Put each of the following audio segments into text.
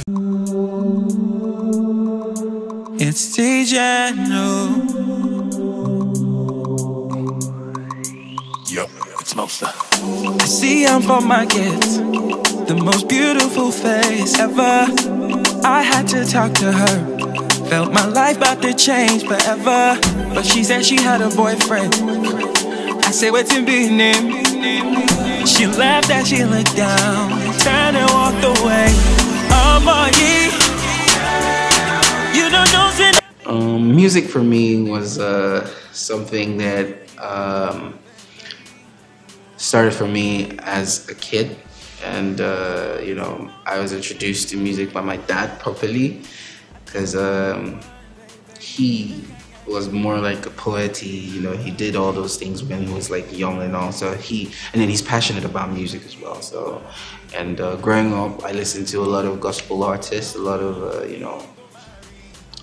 It's Tjan, Yup, it's Monster. I see I'm for my kids, the most beautiful face ever. I had to talk to her, felt my life about to change forever. But she said she had a boyfriend. I said, what's in be name? She laughed as she looked down, turned and walked away. You don't know. Music for me was something that started for me as a kid, and you know, I was introduced to music by my dad properly, because he was more like a poet. You know, he did all those things when he was like young, and also and then he's passionate about music as well. So, and growing up, I listened to a lot of gospel artists, a lot of you know,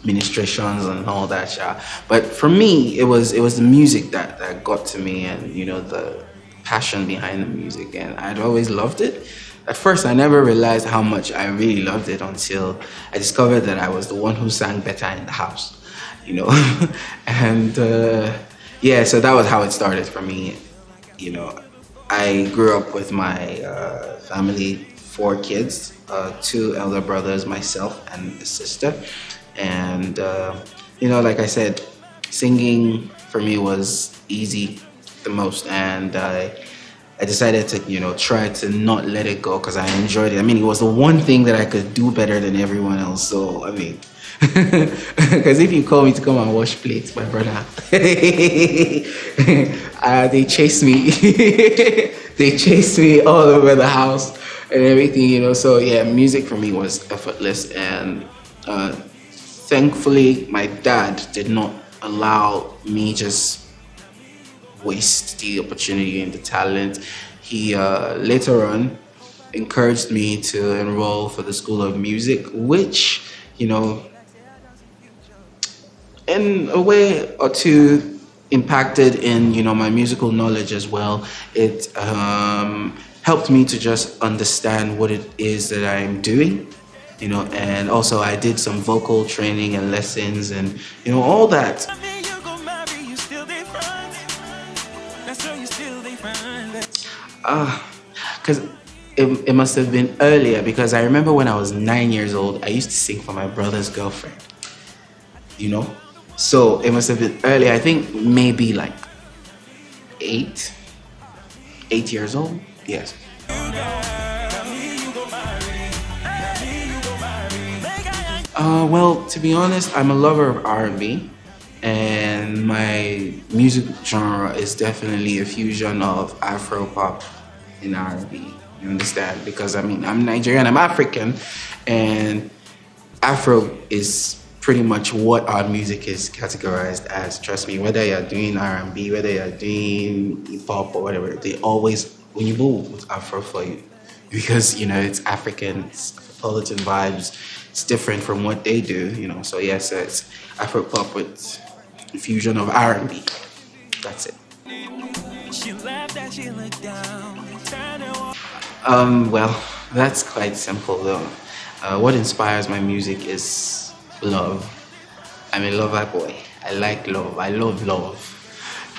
ministrations and all that. But for me, it was the music that got to me, and you know, the passion behind the music, and I'd always loved it. At first, I never realized how much I really loved it until I discovered that I was the one who sang better in the house, you know. And yeah, so that was how it started for me. You know, I grew up with my family, 4 kids, 2 elder brothers, myself, and a sister. And you know, like I said, singing for me was easy the most, and I decided to, you know, try to not let it go, because I enjoyed it. I mean, it was the one thing that I could do better than everyone else. So I mean, because if you call me to come and wash plates, my brother, they chase me. They chase me all over the house and everything, you know. So yeah, music for me was effortless, and thankfully my dad did not allow me just waste the opportunity and the talent. He later on encouraged me to enroll for the School of Music, which, you know, in a way or two impacted in, you know, my musical knowledge as well. It helped me to just understand what it is that I'm doing, you know, and also I did some vocal training and lessons, and you know, all that. Because it must have been earlier, because I remember when I was 9 years old, I used to sing for my brother's girlfriend, you know. So it must have been earlier. I think maybe like 8 years old. Yes. Well, to be honest, I'm a lover of R&B, and my music genre is definitely a fusion of Afro pop and R&B. You understand? Because I mean, I'm Nigerian, I'm African, and Afro is pretty much what our music is categorized as. Trust me, whether you're doing R&B, whether you're doing hip hop or whatever, they always, when you move with Afro for you, because you know, it's African, it's Afropolitan vibes. It's different from what they do, you know. So yes, it's Afro pop with a fusion of R&B. That's it. Well, that's quite simple though. What inspires my music is love. I'm a lover boy. I like love. I love love.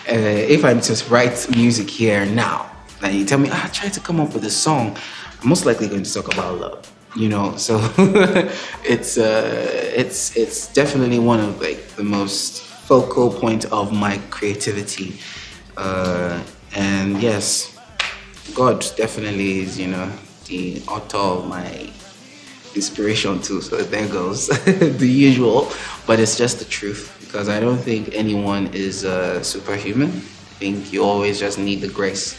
If I'm to write music here now, and you tell me, try to come up with a song, I'm most likely going to talk about love. You know, so it's definitely one of like the most focal point of my creativity, and yes, God definitely is, you know, the author of my inspiration too. So there goes the usual, but it's just the truth, because I don't think anyone is superhuman. I think you always just need the grace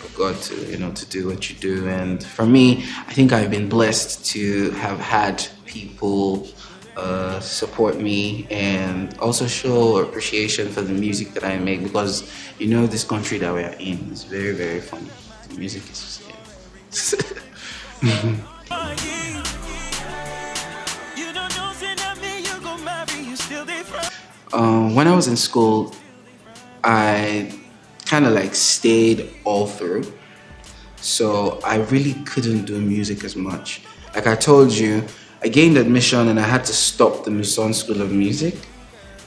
of God to, you know, to do what you do. And for me, I think I've been blessed to have had people support me and also show appreciation for the music that I make, because you know, this country that we're in is very, very funny. The music is when I was in school, I kind of like stayed all through, so I really couldn't do music as much. Like I told you, I gained admission and I had to stop the Muson School of Music.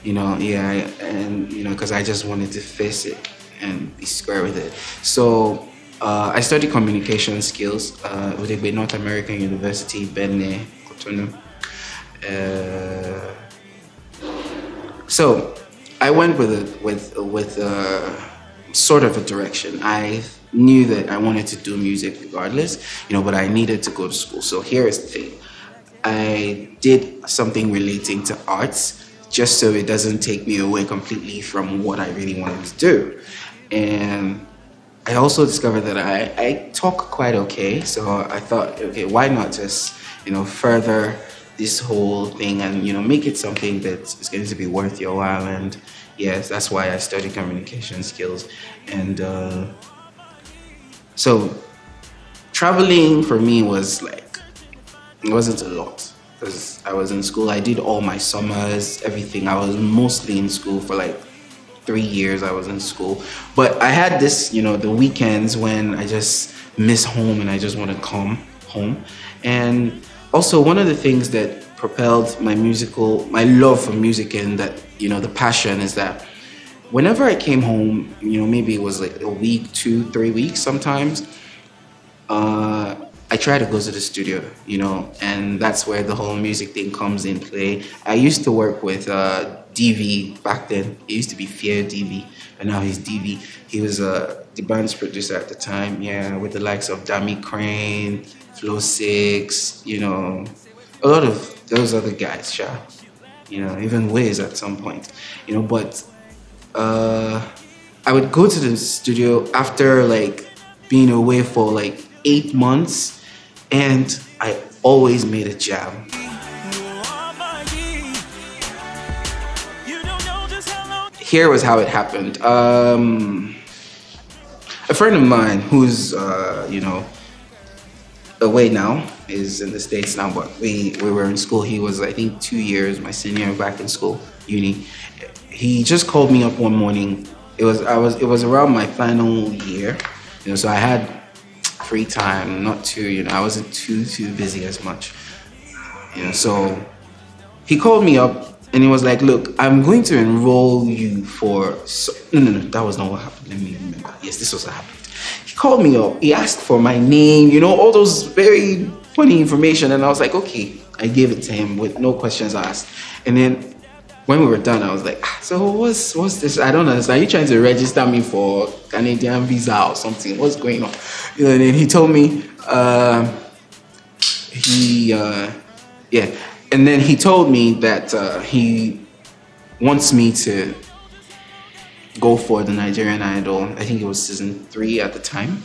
And because I just wanted to face it and be square with it. So I studied communication skills with the North American University, Benin, Cotonou. So I went with sort of a direction. I knew that I wanted to do music regardless, but I needed to go to school. So here is the thing. I did something relating to arts just so it doesn't take me away completely from what I really wanted to do. And I also discovered that I talk quite okay. So I thought, okay, why not just, further this whole thing and, make it something that is going to be worth your while. And yes, that's why I studied communication skills. And so traveling for me was like, it wasn't a lot. Because I was in school, I did all my summers, everything. I was mostly in school for like 3 years. I was in school, but I had this, the weekends when I just miss home and I just want to come home. And also one of the things that propelled my love for music and that, the passion is that whenever I came home, maybe it was like a week, 2-3 weeks sometimes, I try to go to the studio, and that's where the whole music thing comes in play. I used to work with DV back then. It used to be Fear DV, and now he's DV. He was the band's producer at the time, with the likes of Dami Crane, Flow 6, a lot of those other guys, even Wiz at some point, but I would go to the studio after like being away for like 8 months, and I always made a jam. Here was how it happened. A friend of mine who's, away now, is in the States now, but we were in school. He was, I think, 2 years my senior back in school, uni. He just called me up one morning. It was around my final year, so I had free time, not too, I wasn't too busy as much, so he called me up and he was like, look, I'm going to enroll you for, no, that was not what happened, let me remember. Yes, this was what happened. He called me up, he asked for my name, all those very funny information, and I was like, okay, I gave it to him with no questions asked. And then when we were done, I was like, so what's this? I don't understand. Are you trying to register me for Canadian visa or something? What's going on? And then he told me, and then he told me that he wants me to go for the Nigerian Idol. I think it was season 3 at the time.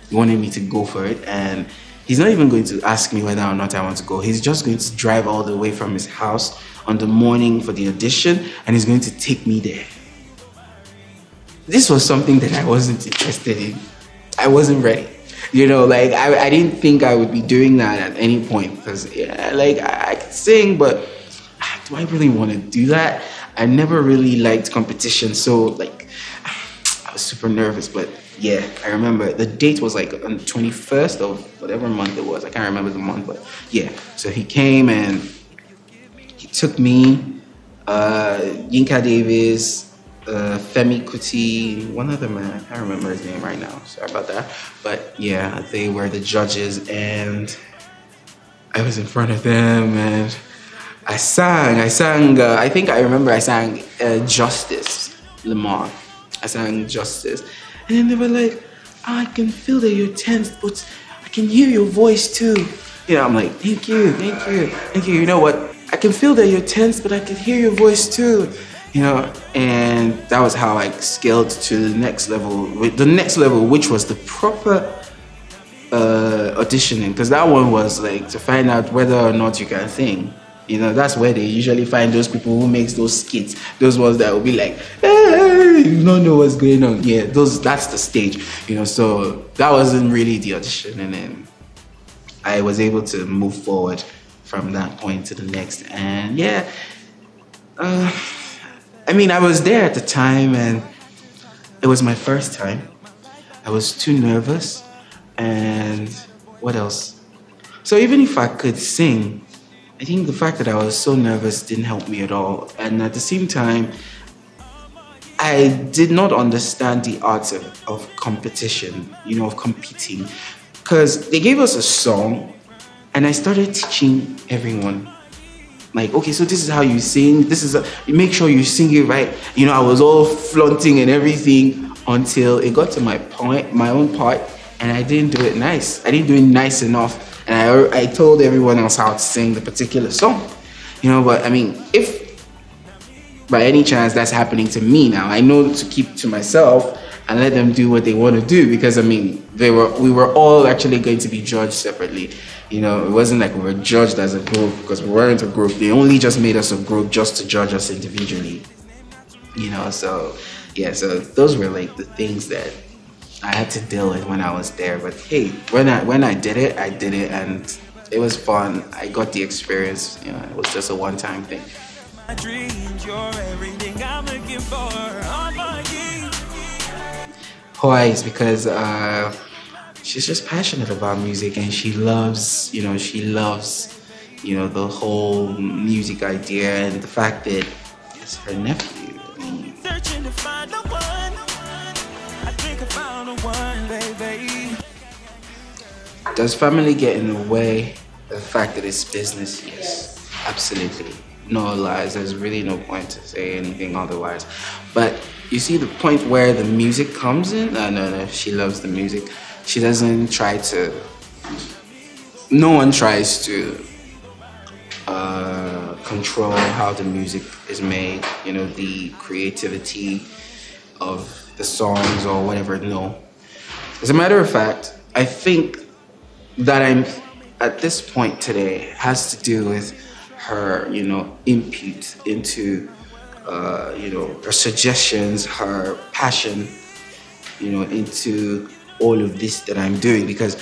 He wanted me to go for it, and he's not even going to ask me whether or not I want to go. He's just going to drive all the way from his house on the morning for the audition, and he's going to take me there. This was something that I wasn't interested in. I wasn't ready. I didn't think I would be doing that at any point, because I could sing, but do I really want to do that? I never really liked competition, so I was super nervous. But yeah, I remember the date was like on the 21st of whatever month it was. I can't remember the month, but yeah. So he came and he took me, Yinka Davis, Femi Kuti, one other man, I can't remember his name right now, sorry about that. But yeah, they were the judges, and I was in front of them, and I sang, I think I remember I sang Justice, Lamar. I sang Justice. And then they were like, I can feel that you're tense, but I can hear your voice too. I'm like, thank you. You know what? I can feel that you're tense, but I can hear your voice too. And that was how I scaled to the next level, which was the proper auditioning, because that one was like to find out whether or not you can sing. That's where they usually find those people who makes those skits, those ones that will be like, hey, you don't know what's going on. Yeah, that's the stage, so that wasn't really the audition. And then I was able to move forward from that point to the next. And yeah, I was there at the time, and it was my first time. I was too nervous, and what else? So even if I could sing, I think the fact that I was so nervous didn't help me at all. And at the same time, I did not understand the art of competition, of competing. Because they gave us a song and I started teaching everyone. Like, okay, so this is how you sing. You make sure you sing it right. I was all flaunting and everything until it got to my own part, and I didn't do it nice. I didn't do it nice enough, and I told everyone else how to sing the particular song. But I mean, if by any chance that's happening to me now, I know to keep to myself and let them do what they want to do, because I mean, we were all actually going to be judged separately. It wasn't like we were judged as a group, because we weren't a group. They only just made us a group just to judge us individually. So yeah, so those were like the things that I had to deal with when I was there. But hey, when I did it, and it was fun. I got the experience. It was just a one-time thing. My dreams, you're everything I'm looking for. Why? Is because she's just passionate about music, and she loves the whole music idea, and the fact that it's her nephew. Searching to find the one. I think I found the one, baby. Does family get in the way of the fact that it's business? Yes, absolutely. No lies. There's really no point to say anything otherwise. But you see the point where the music comes in? No. She loves the music. She doesn't try to. No one tries to control how the music is made. The creativity of the songs or whatever. No. As a matter of fact, I think that I'm at this point today has to do with her, input into, her suggestions, her passion, into all of this that I'm doing, because,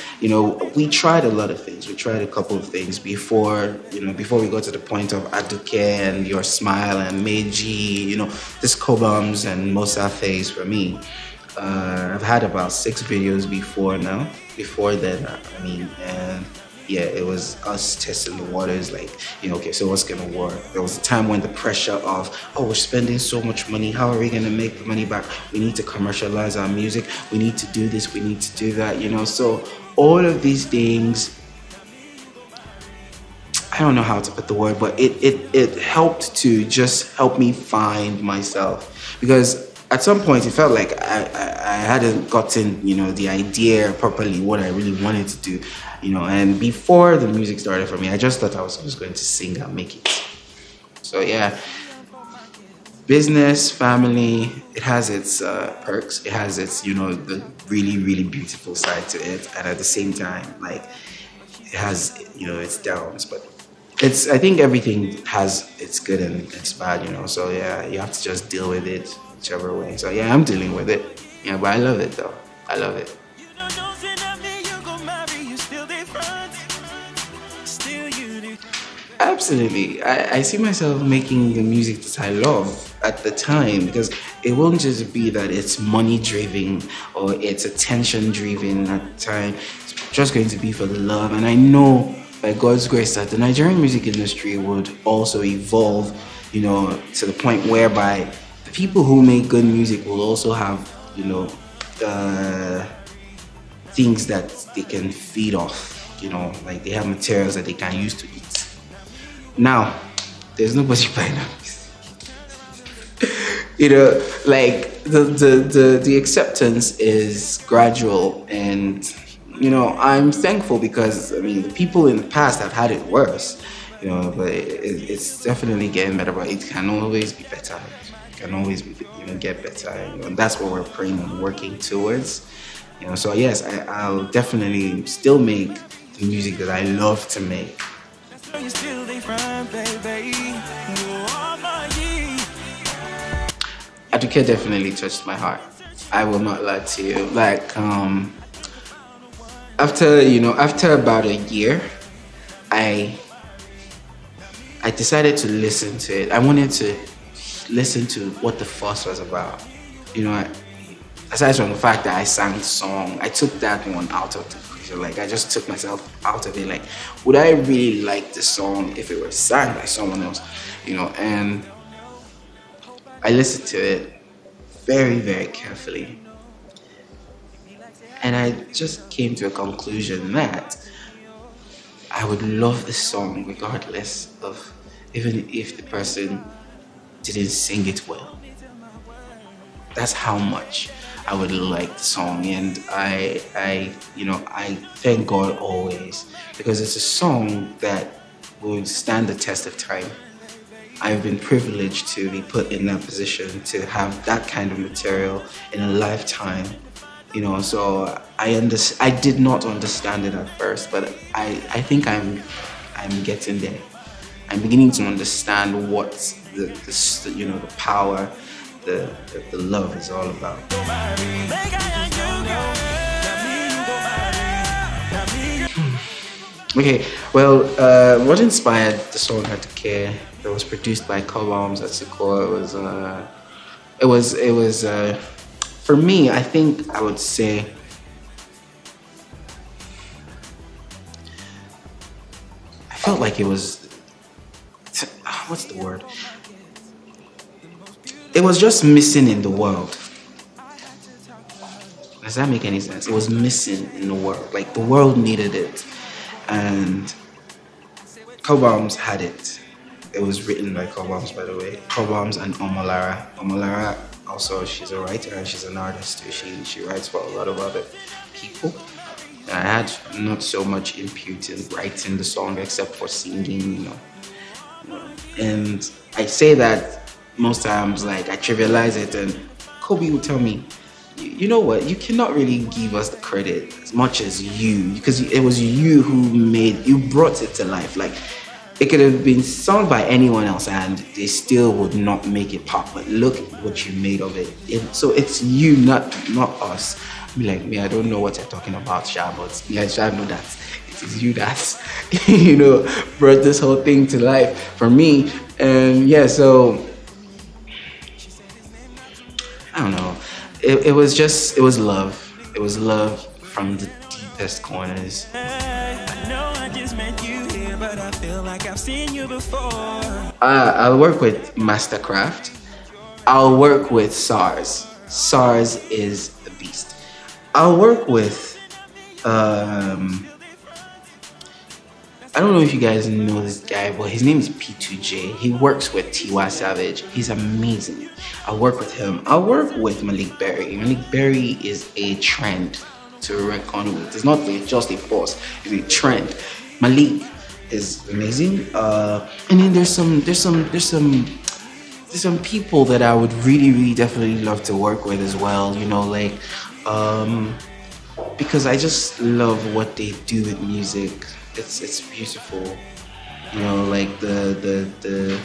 we tried a lot of things. We tried a couple of things before we got to the point of Aduke and Your Smile and Meiji, disco bombs and Mosa Phase for me. I've had about 6 videos before now. Before then, and yeah, it was us testing the waters, like, okay, so what's gonna work? There was a time when the pressure of, we're spending so much money, how are we gonna make the money back? We need to commercialize our music, we need to do this, we need to do that, so all of these things, I don't know how to put the word, but it helped to just help me find myself, because at some point it felt like I hadn't gotten, the idea properly, what I really wanted to do, and before the music started for me, I just thought I was just going to sing and make it. So yeah, business, family, it has its perks, it has its, the really, really beautiful side to it, and at the same time, like, it has, its downs, but I think everything has its good and its bad, so yeah, you have to just deal with it whichever way. So yeah, I'm dealing with it. Yeah, but I love it though. I love it. Absolutely. I see myself making the music that I love at the time, because it won't just be that it's money driven or it's attention driven at the time. It's just going to be for the love. And I know by God's grace that the Nigerian music industry would also evolve, to the point whereby the people who make good music will also have, things that they can feed off, like they have materials that they can use to eat. Now, there's nobody buying that. Like the acceptance is gradual, and I'm thankful, because the people in the past have had it worse, but it's definitely getting better, but it can always be better. It can always be, get better, and that's what we're praying and working towards. So yes, I'll definitely still make the music that I love to make. Aduke definitely touched my heart. I will not lie to you. Like, after about a year, I decided to listen to it. I wanted to listen to what the fuss was about. Aside from the fact that I sang the song, I took that one out of the pressure. Like, I just took myself out of it. Like, would I really like this song if it were sang by someone else? You know, and I listened to it very, very carefully. And I just came to a conclusion that I would love the song regardless of, even if the person didn't sing it well. That's how much I would like the song. And I thank God always, because it's a song that would stand the test of time. I've been privileged to be put in that position to have that kind of material in a lifetime, you know. So I did not understand it at first, but I think I'm getting there. I'm beginning to understand what the power, the love is all about. Okay, well, what inspired the song Aduke? It was produced by Cobams at Sequoia. It was for me, I think I would say I felt like it was, what's the word? It was just missing in the world. Does that make any sense? It was missing in the world. Like, the world needed it. And Cobams had it. It was written by Cobams, by the way. Cobams and Omolara. Omolara also, she's a writer and she's an artist too. She writes for a lot of other people. And I had not so much input in writing the song except for singing, you know. And I say that most times, like, I trivialize it, and Kobe would tell me, you know what, you cannot really give us the credit as much as you, because it was you who brought it to life. Like, it could have been sung by anyone else and they still would not make it pop, but look at what you made of it. So it's you, not us. Be like, me, I don't know what you're talking about, Sha, but yeah, Sha, know that it is you that you know, brought this whole thing to life for me. And yeah, so I don't know. It was love. It was love from the deepest corners. I'll work with Mastercraft. I'll work with SARS. SARS is the beast. I'll work with I don't know if you guys know this guy, but his name is P2J. He works with Tiwa Savage. He's amazing. I'll work with him. I'll work with Malik Berry. Malik Berry is a trend to reckon with. It's not just a force, it's a trend. Malik is amazing. And then there's some people that I would really definitely love to work with as well, you know, like because I just love what they do with music. It's beautiful, you know, like the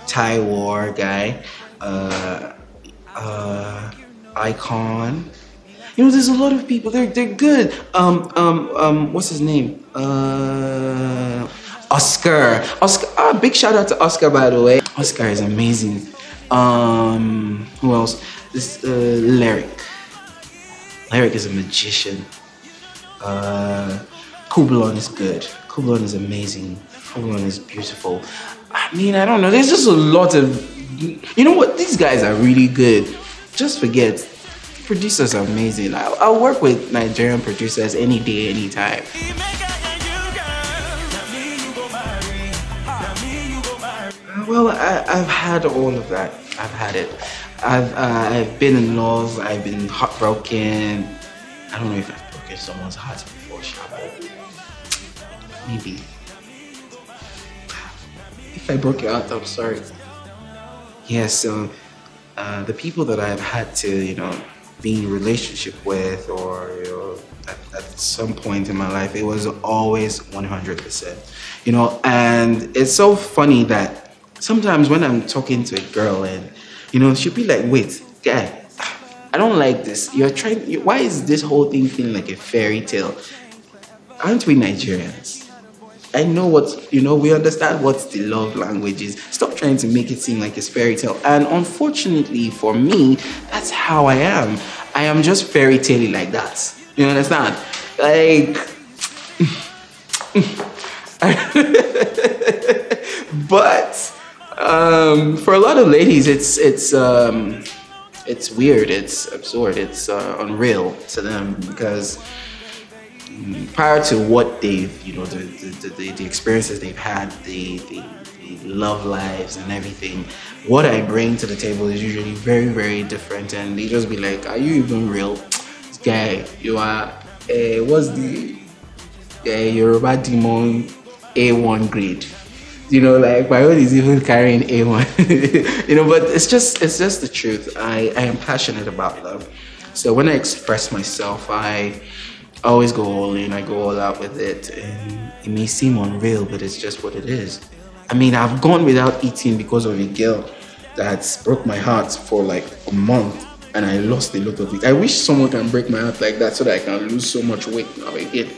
Thai War guy, Icon. You know, there's a lot of people. They're good. What's his name? Oscar. Big shout out to Oscar, by the way. Oscar is amazing. Who else? This Lyric. Lyric is a magician. Kublon is good. Kublon is amazing. Kublon is beautiful. I mean, I don't know. There's just a lot of... You know what? These guys are really good. Just forget. Producers are amazing. I'll work with Nigerian producers any day, anytime. Well, I've had all of that. I've had it. I've been in love. I've been heartbroken. I don't know if I've broken someone's heart before, Shabo. Maybe. If I broke your heart, I'm sorry. Yeah, so the people that I've had to, you know, be in a relationship with, or, you know, at some point in my life, it was always 100%. You know, and it's so funny that sometimes when I'm talking to a girl and, you know, she'll be like, wait, guy, I don't like this. Why is this whole thing feeling like a fairy tale? Aren't we Nigerians? I know what, you know, we understand what the love language is. Stop trying to make it seem like it's fairy tale. And unfortunately for me, that's how I am. I am just fairy tale like that. You understand? Like, But for a lot of ladies, it's weird, it's absurd, it's unreal to them because prior to what they've, you know, the experiences they've had, the love lives and everything, what I bring to the table is usually very, very different, and they just be like, "Are you even real? This guy, you are, what's the Yoruba demon A1 grade? You know, like my own is even carrying A1." You know, but it's just the truth. I am passionate about love, so when I express myself, I always go all in. I go all out with it, and it may seem unreal, but it's just what it is. I mean, I've gone without eating because of a girl that's broke my heart for like a month, and I lost a lot of weight. I wish someone can break my heart like that so that I can lose so much weight now again.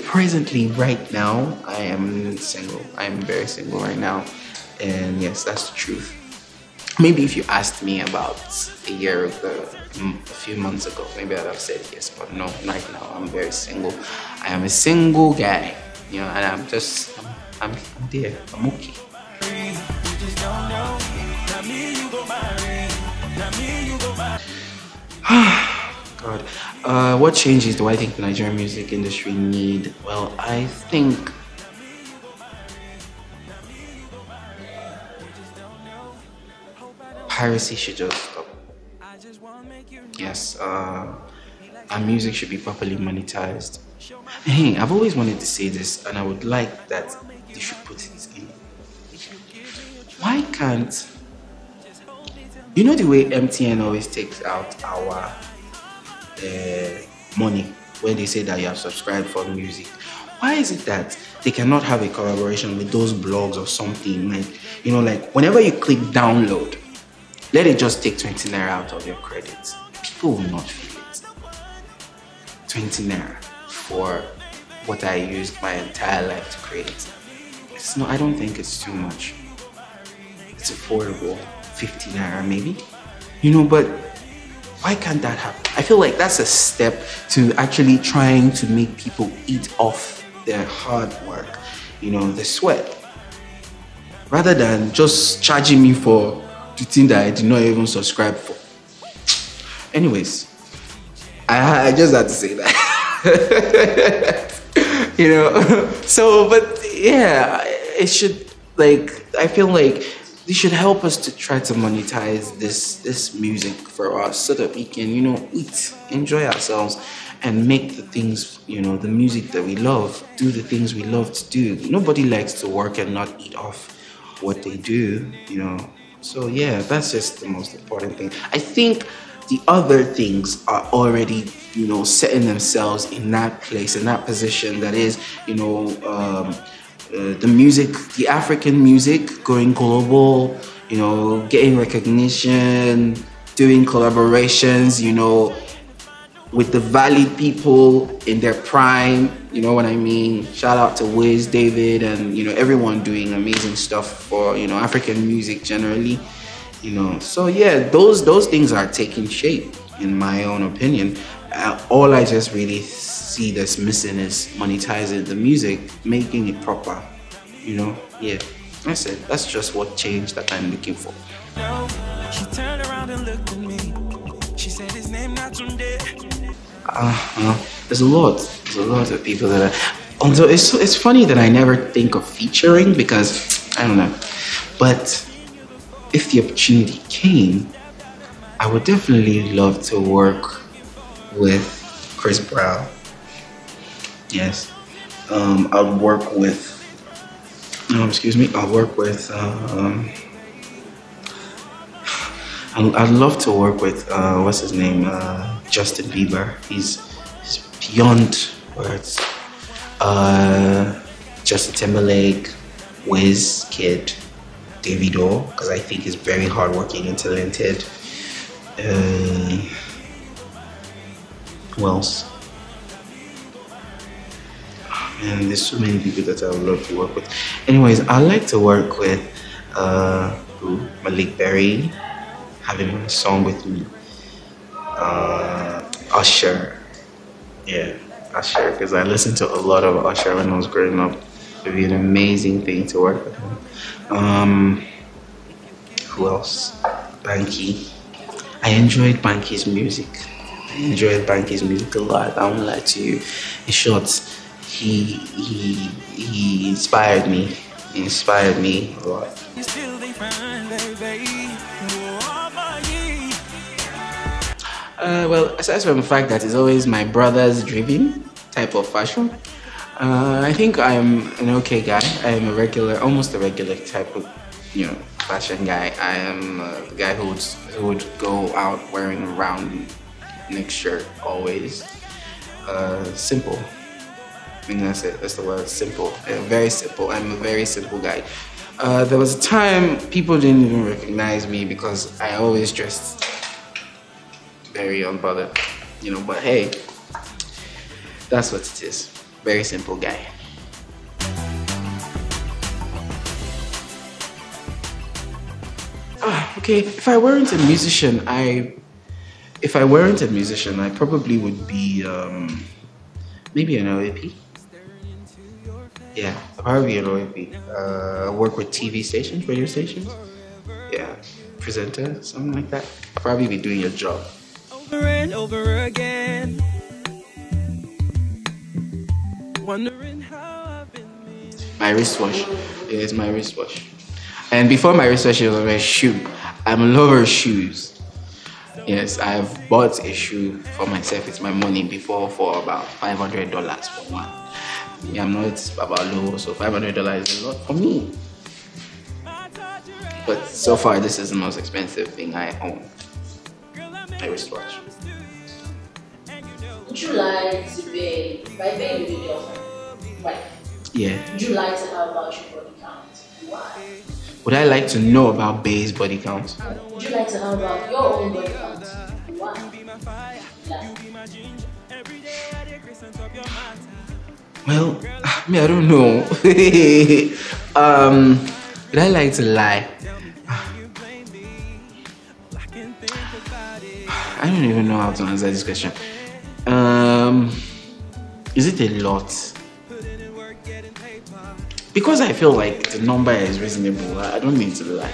Presently, right now, I am single. I am very single right now, and yes, that's the truth. Maybe if you asked me about a year ago, a few months ago, maybe I'd have said yes, but no, right now I'm very single. I am a single guy, you know, and I'm there. I'm okay. God, what changes do I think the Nigerian music industry need? Well, I think piracy should just stop. Yes, our music should be properly monetized. Hey, I've always wanted to say this, and I would like that they should put it in. Why can't, you know, the way MTN always takes out our money when they say that you have subscribed for music? Why is it that they cannot have a collaboration with those blogs or something? Like, you know, like whenever you click download, let it just take 20 naira out of your credits. People will not feel it. 20 naira for what I used my entire life to create. It's not, I don't think it's too much. It's affordable. 50 naira maybe. You know, but why can't that happen? I feel like that's a step to actually trying to make people eat off their hard work, you know, the sweat. Rather than just charging me for the thing that I did not even subscribe for. Anyways, I just had to say that. You know, so, but yeah, it should, like, I feel like they should help us to try to monetize this music for us so that we can, you know, eat, enjoy ourselves, and make the things, you know, the music that we love, do the things we love to do. Nobody likes to work and not eat off what they do, you know. So yeah, that's just the most important thing. I think the other things are already, you know, setting themselves in that place, in that position. That is, you know, the music, the African music going global, you know, getting recognition, doing collaborations, you know, with the valid people in their prime, you know what I mean? Shout out to Wiz, David, and, you know, everyone doing amazing stuff for, you know, African music generally, you know. So yeah, those things are taking shape, in my own opinion. All I just really see that's missing is monetizing the music, making it proper, you know. Yeah, that's it. That's just what change that I'm looking for. She turned around and looked at me. She said his name not Sunday. There's a lot of people that although it's funny that I never think of featuring, because I don't know, but if the opportunity came, I would definitely love to work with Chris Brown. Yes, I'll work with I'd love to work with what's his name, Justin Bieber. He's beyond words. Justin Timberlake, Wiz, Kid, Davido, because I think he's very hardworking and talented. Who else? And there's so many people that I would love to work with. Anyways, I like to work with Malik Berry, have him on a song with me. Usher, yeah, Usher, because I listened to a lot of Usher when I was growing up. It would be an amazing thing to work with him. Who else? Banky. I enjoyed Banky's music. I enjoyed Banky's music a lot. I won't lie to you. In short, he inspired me. He inspired me a lot. Well, aside from the fact that it's always my brother's driven type of fashion, I think I'm an okay guy. I am almost a regular type of, fashion guy. I am the guy who would go out wearing a round neck shirt always. Simple. I think that's it. That's the word. Simple. Very simple. I'm a very simple guy. There was a time people didn't even recognize me because I always dressed very unbothered, but hey, that's what it is. Very simple guy. Okay, if I weren't a musician, I probably would be maybe an OAP. Yeah, I'd probably be an OAP. Work with TV stations, radio stations. Yeah, presenter, something like that. I'd probably be doing your job. Over and over again, wondering how I've been missing. My wristwatch. It is my wristwatch. And before my wristwatch, it was my shoe. I'm a lover of shoes. Yes, I've bought a shoe for myself with my money before for about $500 for one. Yeah, I'm not about low, so $500 is a lot for me. But so far, this is the most expensive thing I own. My wristwatch. Would you like to be, by being with your girlfriend, right? Yeah. Would you like to have about your body count? Why? Would I like to know about Bay's body count? Would you like to have about your own body count? Why? Well, I don't know. Would I like to lie? I don't even know how to answer this question. Is it a lot? Because I feel like the number is reasonable, I don't need to lie.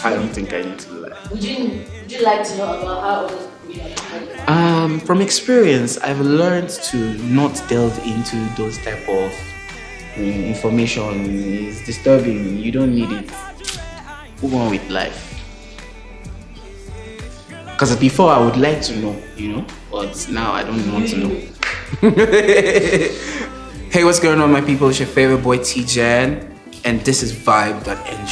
I don't think I need to lie. Would you like to know about how others people? From experience, I've learned to not delve into those type of information. It's disturbing. You don't need it. Move on with life. Because before I would like to know, but now I don't want to know. Hey, what's going on, my people? It's your favorite boy Tjan, and this is Vibe.ng.